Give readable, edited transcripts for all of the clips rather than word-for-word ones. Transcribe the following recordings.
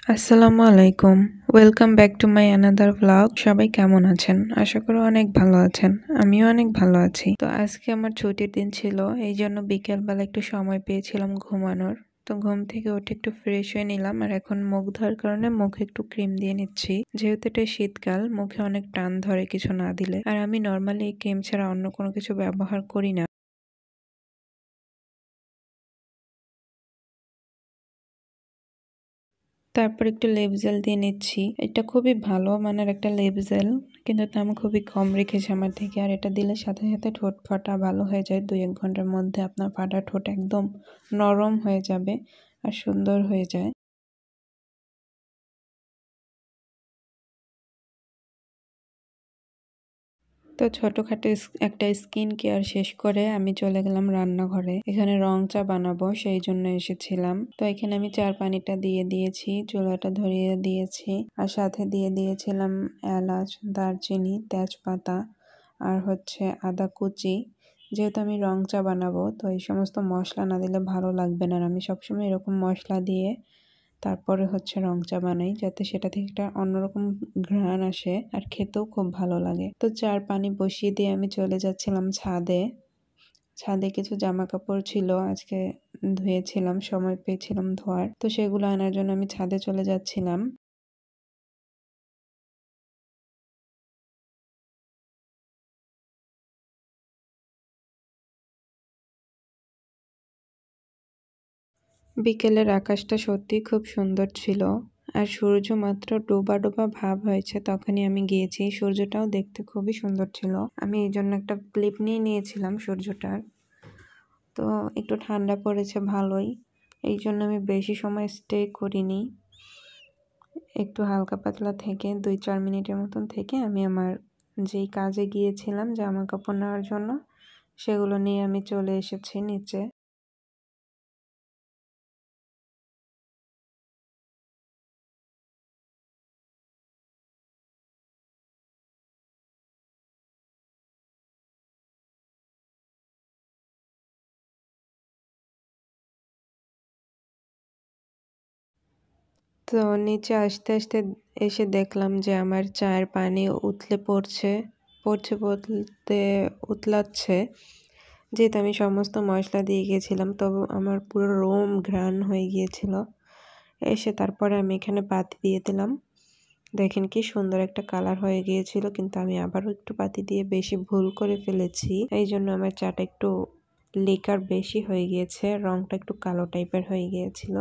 আসসালামু আলাইকুম। Welcome back to my another vlog. সবাই কেমন আছেন? আশা করি অনেক ভালো আছেন। আমিও অনেক ভালো আছি। তো আজকে আমার ছুটির দিন ছিল। এইজন্য বিকেলবেলা একটু সময় পেয়েছিলাম ঘুমানোর। তো ঘুম থেকে উঠে একটু ফ্রেশ হয়ে নিলাম আর এখন মুখ ধোয়ার কারণে মুখে একটু ক্রিম দিয়ে নিচ্ছি। যেহেতু এটা শীতকাল, মুখে অনেক টান ধরে কিছু না দিলে। আর আমি নর্মালি এই ক্রিম ছাড়া অন্য কোনো কিছু ব্যবহার করি না। তারপর একটু লেপ জেল দিয়ে নিচ্ছি। এটা খুবই ভালো মানের একটা লেপ জেল, কিন্তু দাম খুবই কম রেখেছে আমার থেকে। আর এটা দিলে সাথে সাথে ঠোঁট ফাটা ভালো হয়ে যায়। 2-1 ঘন্টার মধ্যে আপনার ফাটা ঠোঁট একদম নরম হয়ে যাবে আর সুন্দর হয়ে যায়। তো ছোটখাটো একটা স্কিন কেয়ার শেষ করে আমি চলে গেলাম রান্নাঘরে। এখানে রং চা বানাবো, সেই জন্য এসেছিলাম। তো এখানে আমি চার পানিটা দিয়ে দিয়েছি, চুলাটা ধরিয়ে দিয়েছি আর সাথে দিয়ে দিয়েছিলাম এলাচ, দারচিনি, তেজপাতা আর হচ্ছে আদা কুচি। যেহেতু আমি রং চা বানাবো, তো এই সমস্ত মশলা না দিলে ভালো লাগবে না। আর আমি সবসময় এরকম মশলা দিয়ে তারপরে হচ্ছে রং চা বানাই, যাতে সেটা থেকে একটা অন্যরকম ঘ্রাণ আসে আর খেতেও খুব ভালো লাগে। তো চার পানি বসিয়ে দিয়ে আমি চলে যাচ্ছিলাম ছাদে। ছাদে কিছু জামা কাপড় ছিল, আজকে ধুয়েছিলাম, সময় পেয়েছিলাম ধোয়ার, তো সেগুলো আনার জন্য আমি ছাদে চলে যাচ্ছিলাম। বিকেলের আকাশটা সত্যি খুব সুন্দর ছিল। আর সূর্য মাত্র ডোবা ডোবা ভাব হয়েছে তখনই আমি গিয়েছি। সূর্যটাও দেখতে খুবই সুন্দর ছিল। আমি এই জন্য একটা ক্লিপ নিয়ে নিয়েছিলাম সূর্যটার। তো একটু ঠান্ডা পড়েছে ভালোই, এই জন্য আমি বেশি সময় স্টে করিনি। একটু হালকা পাতলা থেকে 2-4 মিনিটের মতন থেকে আমি আমার যেই কাজে গিয়েছিলাম জামা কাপড় নেওয়ার জন্য, সেগুলো নিয়ে আমি চলে এসেছি নিচে। তো নিচে আসতে আসতে এসে দেখলাম যে আমার চায়ের পানি উতলে পড়ছে, পড়ছে বলতে উতলাচ্ছে। যেহেতু আমি সমস্ত মশলা দিয়ে গিয়েছিলাম, তবে আমার পুরো রুম ঘ্রাণ হয়ে গিয়েছিল। এসে তারপরে আমি এখানে পাতি দিয়ে দিলাম। দেখেন কি সুন্দর একটা কালার হয়ে গিয়েছিল, কিন্তু আমি আবারও একটু পাতি দিয়ে বেশি ভুল করে ফেলেছি। এই জন্য আমার চাটা একটু লিকার বেশি হয়ে গিয়েছে, রংটা একটু কালো টাইপের হয়ে গিয়েছিল।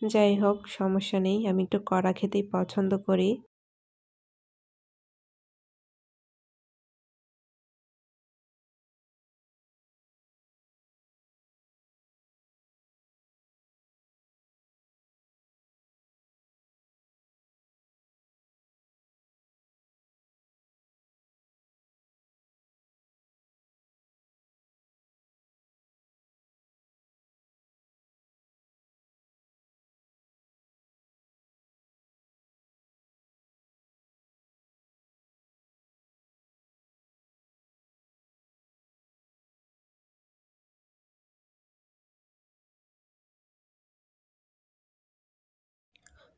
যাই হোক, সমস্যা নেই, আমি একটু কড়া খেতেই পছন্দ করি।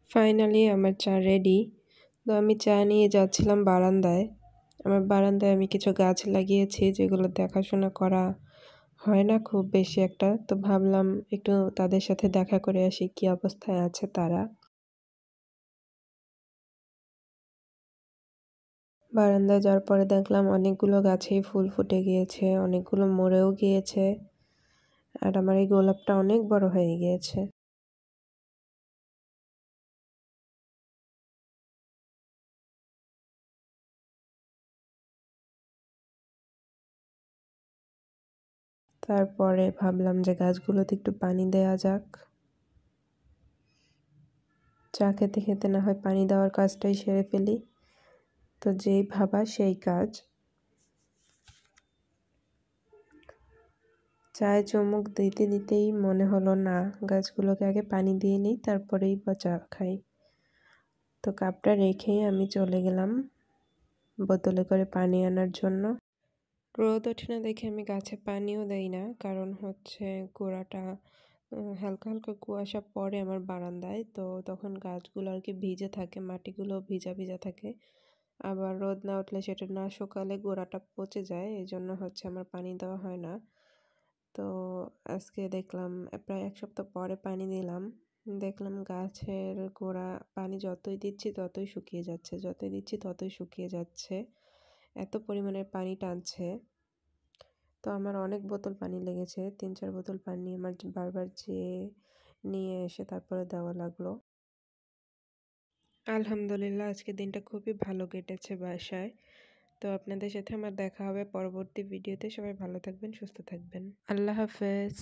ফাইনালি আমার চা রেডি। তো আমি চা নিয়ে যাচ্ছিলাম বারান্দায়। আমার বারান্দায় আমি কিছু গাছ লাগিয়েছি, যেগুলো দেখাশোনা করা হয় না খুব বেশি একটা। তো ভাবলাম একটু তাদের সাথে দেখা করে আসি, কি অবস্থায় আছে তারা। বারান্দায় যাওয়ার পরে দেখলাম অনেকগুলো গাছেই ফুল ফুটে গিয়েছে, অনেকগুলো মরেও গিয়েছে। আর আমার এই গোলাপটা অনেক বড় হয়ে গিয়েছে। তারপরে ভাবলাম যে গাছগুলোতে একটু পানি দেওয়া যাক। চা খেতে খেতে না হয় পানি দেওয়ার কাজটাই সেরে ফেলি। তো যেই ভাবা সেই কাজ। চায়ে চুমুক দিতে দিতেই মনে হলো, না, গাছগুলোকে আগে পানি দিয়ে নিই, তারপরেই বা চা খাই। তো কাপটা রেখেই আমি চলে গেলাম বোতলে করে পানি আনার জন্য। রোদ ওঠে না দেখে আমি গাছে পানিও দেই না, কারণ হচ্ছে গোড়াটা হালকা হালকা কুয়াশা পড়ে আমার বারান্দায়, তো তখন গাছগুলো আর কি ভিজে থাকে, মাটিগুলো ভিজা ভিজা থাকে। আবার রোদ না উঠলে সেটা না শুকালে গোড়াটা পচে যায়, এই জন্য হচ্ছে আমার পানি দেওয়া হয় না। তো আজকে দেখলাম প্রায় 1 সপ্তাহ পরে পানি দিলাম, দেখলাম গাছের গোড়া পানি যতই দিচ্ছি ততই শুকিয়ে যাচ্ছে, যতই দিচ্ছি ততই শুকিয়ে যাচ্ছে, এত পরিমাণে পানি টানছে। তো আমার অনেক বোতল পানি লেগেছে, 3-4 বোতল পানি আমার বারবার যেয়ে নিয়ে এসে তারপরে দেওয়া লাগলো। আলহামদুলিল্লাহ আজকে দিনটা খুবই ভালো কেটেছে বাসায়। তো আপনাদের সাথে আমার দেখা হবে পরবর্তী ভিডিওতে। সবাই ভালো থাকবেন, সুস্থ থাকবেন। আল্লাহ হাফেজ।